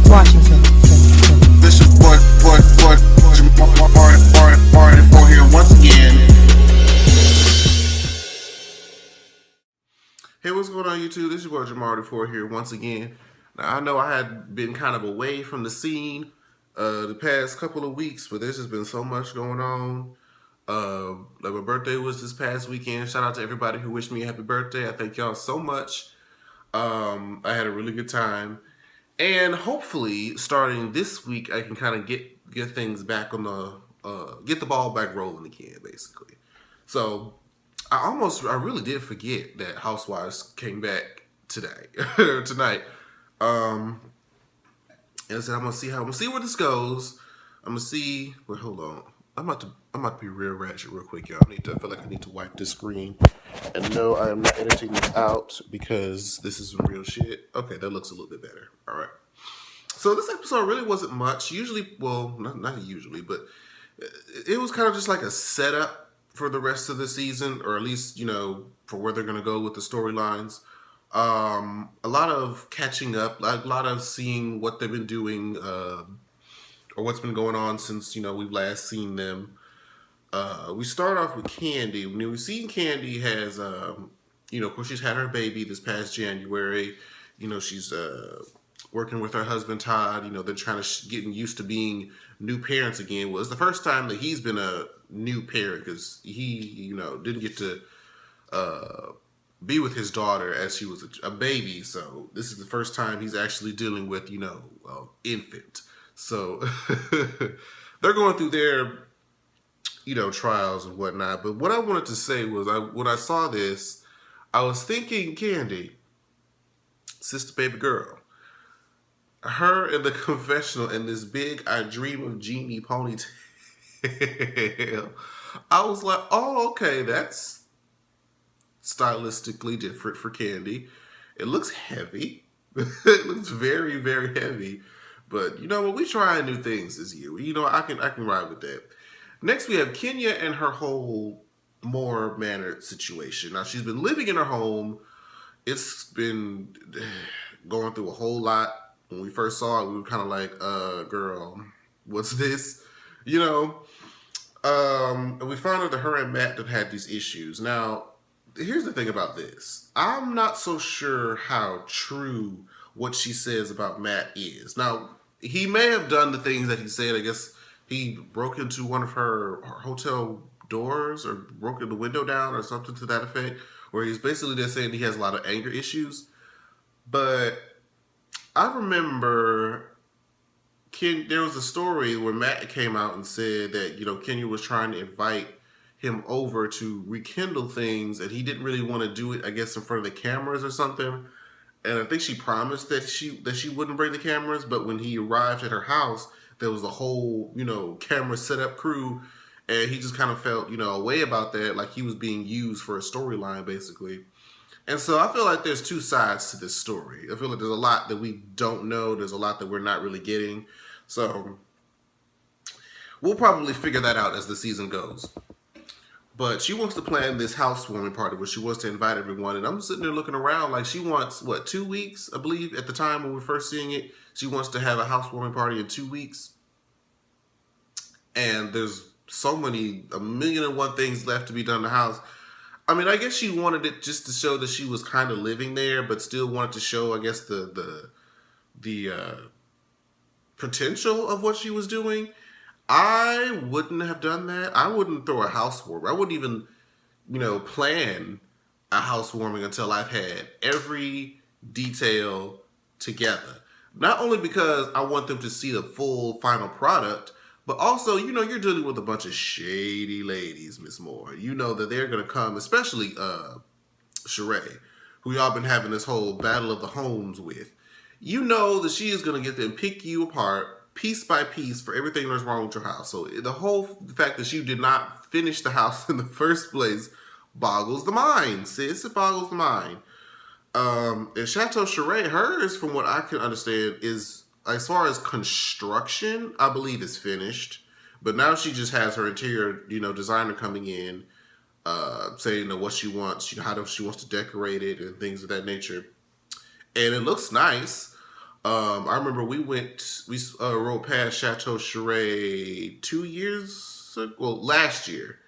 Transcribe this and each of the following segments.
Washington. This is Martin for here once again. Hey, what's going on, YouTube? This is your boy Jamar 4 here once again. Now, I know I had been kind of away from the scene the past couple of weeks, but there's just been so much going on. Like my birthday was this past weekend. Shout out to everybody who wished me a happy birthday. I thank y'all so much. I had a really good time. And hopefully, starting this week, I can kind of get things back on get the ball back rolling again, basically. So, I really did forget that Housewives came back tonight. And I said I'm gonna see where this goes. I'm gonna see. Wait, hold on. I'm about to be real ratchet real quick, y'all. I feel like I need to wipe this screen. And no, I am not editing this out because this is some real shit. Okay, that looks a little bit better. All right. So this episode really wasn't much. Usually, well, not usually, but it was kind of just like a setup for the rest of the season, or at least, for where they're going to go with the storylines. A lot of catching up, a lot of seeing what they've been doing, or what's been going on since, we've last seen them. We start off with Candy. We've seen Candy has, of course, she's had her baby this past January. She's working with her husband, Todd. They're trying to getting used to being new parents again. Well, it's the first time that he's been a new parent because he, didn't get to be with his daughter as she was a baby. So this is the first time he's actually dealing with, infant. So they're going through their, trials and whatnot. But what I wanted to say was, when I saw this, I was thinking, Candy, sister baby girl, her in the confessional in this big I Dream of Jeannie ponytail. I was like, oh, okay, that's stylistically different for Candy. It looks heavy. It looks very, very heavy. But you know what? We trying new things this year. I can ride with that. Next, we have Kenya and her whole more mannered situation. Now, she's been living in her home. It's been going through a whole lot. When we first saw it, we were kind of like, girl, what's this? And we found out that her and Matt have had these issues. Now, here's the thing about this. I'm not so sure how true what she says about Matt is. Now, he may have done the things that he said. I guess he broke into one of her hotel doors or broke the window down or something to that effect, where he's basically just saying he has a lot of anger issues. But I remember there was a story where Matt came out and said that, Kenya was trying to invite him over to rekindle things, and he didn't really want to do it, I guess, in front of the cameras or something. And I think she promised that she wouldn't bring the cameras, but when he arrived at her house, there was a whole, camera setup crew, and he just kind of felt, a way about that, like he was being used for a storyline, basically. And so I feel like there's two sides to this story. I feel like there's a lot that we don't know. There's a lot that we're not really getting. So we'll probably figure that out as the season goes. But she wants to plan this housewarming party where she wants to invite everyone. And I'm sitting there looking around like she wants, 2 weeks, I believe, at the time when we were first seeing it. She wants to have a housewarming party in 2 weeks. And there's a million and one things left to be done in the house. I mean, I guess she wanted it just to show that she was kind of living there, but still wanted to show, I guess, the potential of what she was doing. I wouldn't have done that. I wouldn't throw a housewarming. I wouldn't even, plan a housewarming until I've had every detail together. Not only because I want them to see the full final product, but also, you're dealing with a bunch of shady ladies, Miss Moore. You know that they're going to come, especially Sheree, who y'all been having this whole battle of the homes with. You know that she is going to get them pick you apart piece by piece for everything that's wrong with your house. So the whole fact that you did not finish the house in the first place boggles the mind, sis. It boggles the mind. And Chateau Sheree, hers, from what I can understand, is, as far as construction, I believe is finished. But now she just has her interior, designer coming in, saying what she wants, how she wants to decorate it and things of that nature. And it looks nice. I remember we rode past Chateau Charest 2 years ago, well, last year.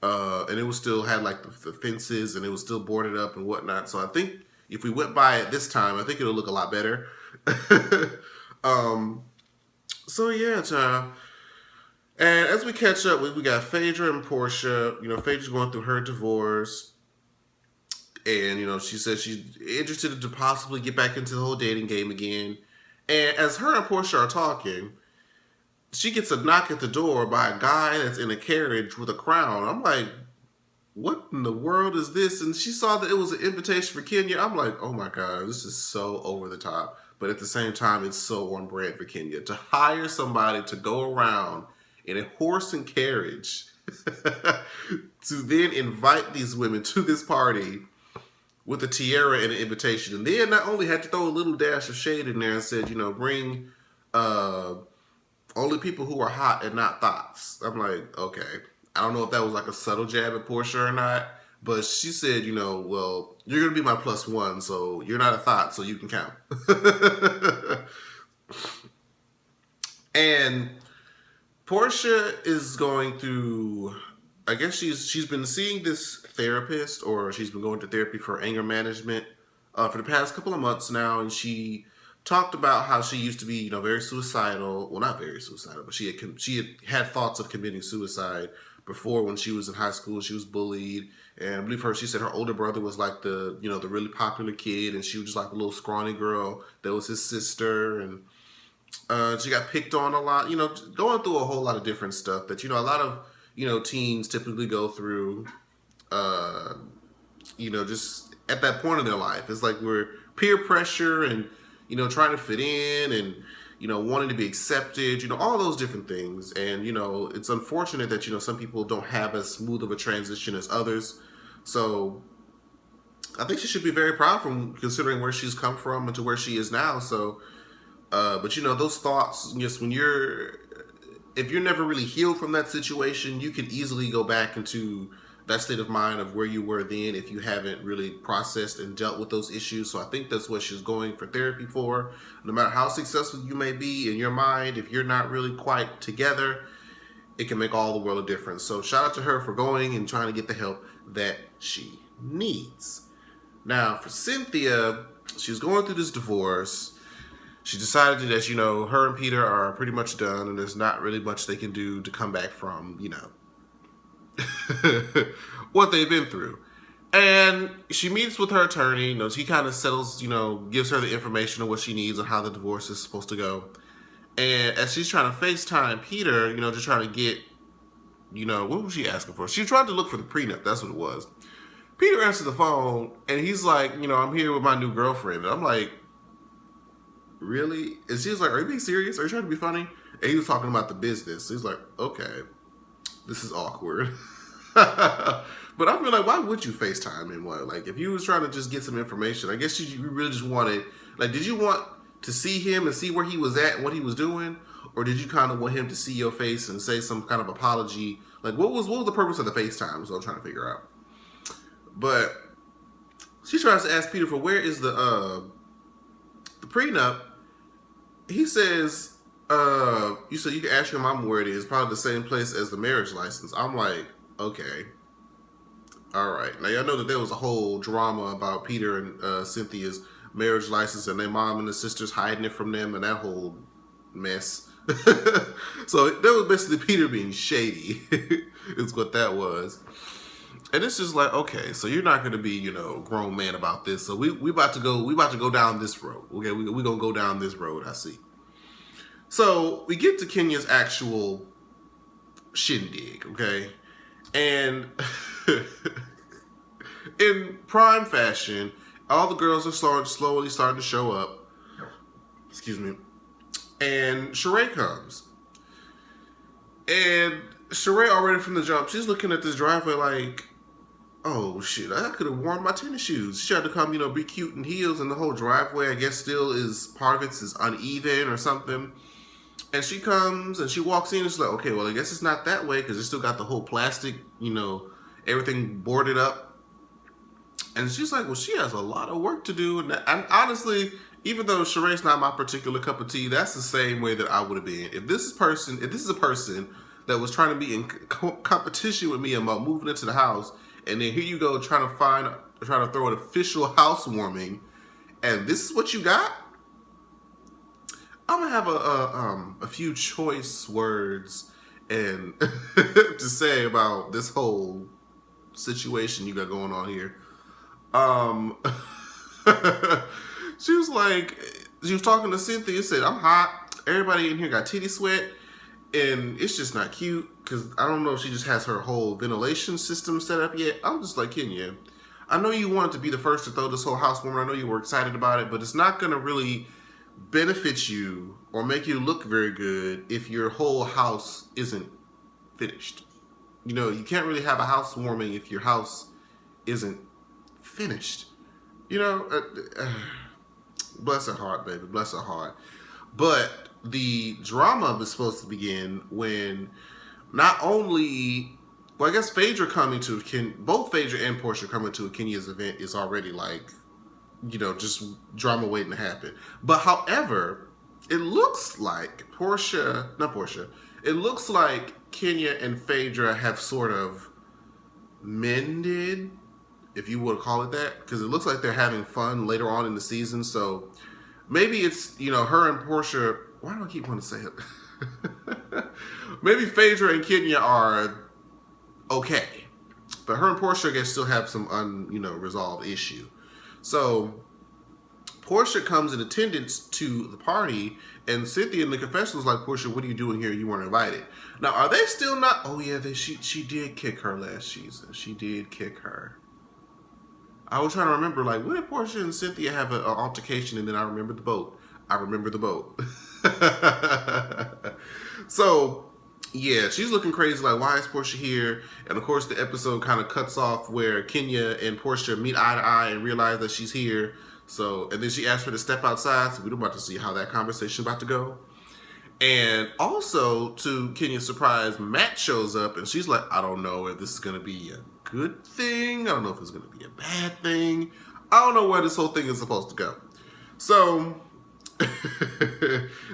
And it was still had like the fences and it was still boarded up and whatnot. So I think if we went by it this time, I think it'll look a lot better. um, so yeah, child. And as we catch up, we got Phaedra and Portia. You know, Phaedra's going through her divorce. And, you know, she says she's interested to possibly get back into the whole dating game again. And as her and Portia are talking, she gets a knock at the door by a guy that's in a carriage with a crown. I'm like, what in the world is this? And she saw that it was an invitation for Kenya. I'm like, oh my God, this is so over the top. But at the same time, it's so on brand for Kenya. To hire somebody to go around in a horse and carriage to then invite these women to this party with a tiara and an invitation. And then not only had to throw a little dash of shade in there and said, you know, bring only people who are hot and not thoughts. I'm like, okay. I don't know if that was like a subtle jab at Portia or not, but she said, you know, well, you're going to be my plus one, so you're not a thought, so you can count. And Portia is going through, I guess she's been seeing this therapist, or she's been going to therapy for anger management for the past couple of months now, and she talked about how she used to be, you know, very suicidal. Well, not very suicidal, but she had thoughts of committing suicide before when she was in high school. She was bullied, and I believe she said her older brother was like the really popular kid, and she was just like a little scrawny girl that was his sister, and she got picked on a lot, you know, going through a whole lot of different stuff that, you know, a lot of, you know, teens typically go through, you know, just at that point in their life. It's like we're peer pressure and, you know, trying to fit in and, you know, wanting to be accepted, you know, all those different things. And, you know, it's unfortunate that, you know, some people don't have as smooth of a transition as others. So I think she should be very proud from considering where she's come from and to where she is now. So, but, you know, those thoughts, just if you're never really healed from that situation, you can easily go back into that state of mind of where you were then if you haven't really processed and dealt with those issues. So I think that's what she's going for therapy for. No matter how successful you may be in your mind, if you're not really quite together, it can make all the world of difference. So shout out to her for going and trying to get the help that she needs. Now, for Cynthia, she's going through this divorce. She decided that, you know, her and Peter are pretty much done and there's not really much they can do to come back from, you know, what they've been through. And she meets with her attorney. You know, he kind of settles, you know, gives her the information on what she needs and how the divorce is supposed to go. And as she's trying to FaceTime Peter, you know, just trying to get, you know, what was she asking for? She tried to look for the prenup. That's what it was. Peter answers the phone and he's like, you know, I'm here with my new girlfriend. And I'm like, really? And she's like, are you being serious? Are you trying to be funny? And he was talking about the business. He's like, okay, this is awkward. But I feel like, why would you FaceTime him? What? Like, if you was trying to just get some information, I guess you really just wanted, like, did you want to see him and see where he was at and what he was doing? Or did you kind of want him to see your face and say some kind of apology? Like, what was the purpose of the FaceTime? So I'm trying to figure out. But she tries to ask Peter for where is the prenup. He says, you said you can ask your mom where it is. Probably the same place as the marriage license. I'm like, okay. All right. Now, y'all know that there was a whole drama about Peter and Cynthia's marriage license and their mom and the sisters hiding it from them and that whole mess. So that was basically Peter being shady is what that was. And it's just like, okay, so you're not going to be, you know, grown man about this. So we about to go down this road. Okay, we're going to go down this road, I see. So we get to Kenya's actual shindig, okay? And in prime fashion, all the girls are slowly starting to show up. Excuse me. And Sheree comes. And Sheree already from the jump, she's looking at this driveway like, oh shit, I could have worn my tennis shoes. She tried to come, you know, be cute in heels, and the whole driveway, I guess, still is, part of it is uneven or something. And she comes and she walks in and she's like, okay, well, I guess it's not that way because it's still got the whole plastic, you know, everything boarded up. And she's like, well, she has a lot of work to do. And honestly, even though Sheree's not my particular cup of tea, that's the same way that I would have been. If this is a person that was trying to be in competition with me about moving into the house, and then here you go trying to throw an official housewarming, and this is what you got, I'm gonna have a few choice words and to say about this whole situation you got going on here. She was talking to Cynthia, said, I'm hot. Everybody in here got titty sweat. And it's just not cute because I don't know if she just has her whole ventilation system set up yet. I'm just like, Kenya, I know you wanted to be the first to throw this whole housewarming. I know you were excited about it, but it's not going to really benefit you or make you look very good if your whole house isn't finished. You know, you can't really have a housewarming if your house isn't finished. You know, bless her heart, baby, bless her heart. But the drama was supposed to begin when not only, well, I guess Phaedra both Phaedra and Portia coming to a Kenya's event is already like, you know, just drama waiting to happen. But however, it looks like it looks like Kenya and Phaedra have sort of mended, if you would call it that, because it looks like they're having fun later on in the season. So maybe it's, you know, her and Portia, why do I keep wanting to say it? Maybe Phaedra and Kenya are okay, but her and Portia, I guess, still have some resolved issue. So Portia comes in attendance to the party, and Cynthia in the confessional is like, Portia, what are you doing here? You weren't invited. Now, are they still not? Oh yeah, she did kick her last season. She did kick her. I was trying to remember, like, when did Portia and Cynthia have an altercation? And then I remembered the boat. So, yeah, she's looking crazy, like, why is Portia here? And of course, the episode kind of cuts off where Kenya and Portia meet eye to eye and realize that she's here. So, and then she asks her to step outside. So we're about to see how that conversation about to go. And also, to Kenya's surprise, Matt shows up and she's like, I don't know if this is going to be a good thing. I don't know if it's going to be a bad thing. I don't know where this whole thing is supposed to go. So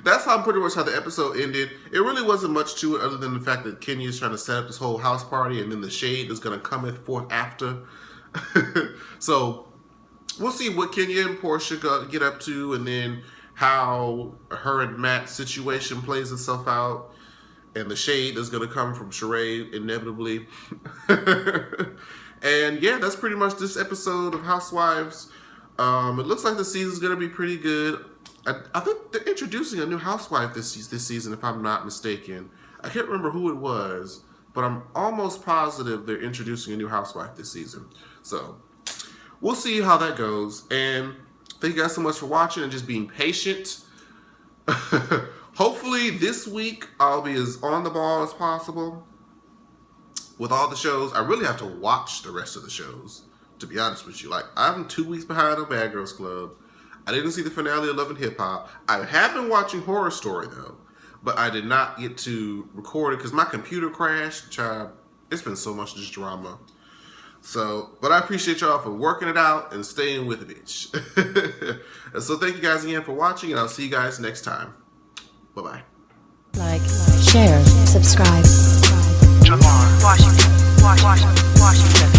that's pretty much how the episode ended. It really wasn't much to it other than the fact that Kenya's trying to set up this whole house party and then the shade is going to come forth after. So we'll see what Kenya and Portia get up to, and then how her and Matt's situation plays itself out, and the shade is going to come from Sheree inevitably. And yeah, that's pretty much this episode of Housewives. It looks like the season's going to be pretty good. I think they're introducing a new housewife this season, if I'm not mistaken. I can't remember who it was, but I'm almost positive they're introducing a new housewife this season. So we'll see how that goes. And thank you guys so much for watching and just being patient. Hopefully this week I'll be as on the ball as possible with all the shows. I really have to watch the rest of the shows, to be honest with you. Like, I'm 2 weeks behind on Bad Girls Club. I didn't see the finale of Love and Hip Hop. I have been watching Horror Story though, but I did not get to record it because my computer crashed. Child, it's been so much just drama. So, but I appreciate y'all for working it out and staying with it, bitch. And so thank you guys again for watching, and I'll see you guys next time. Bye-bye. Like, share, subscribe. Washington.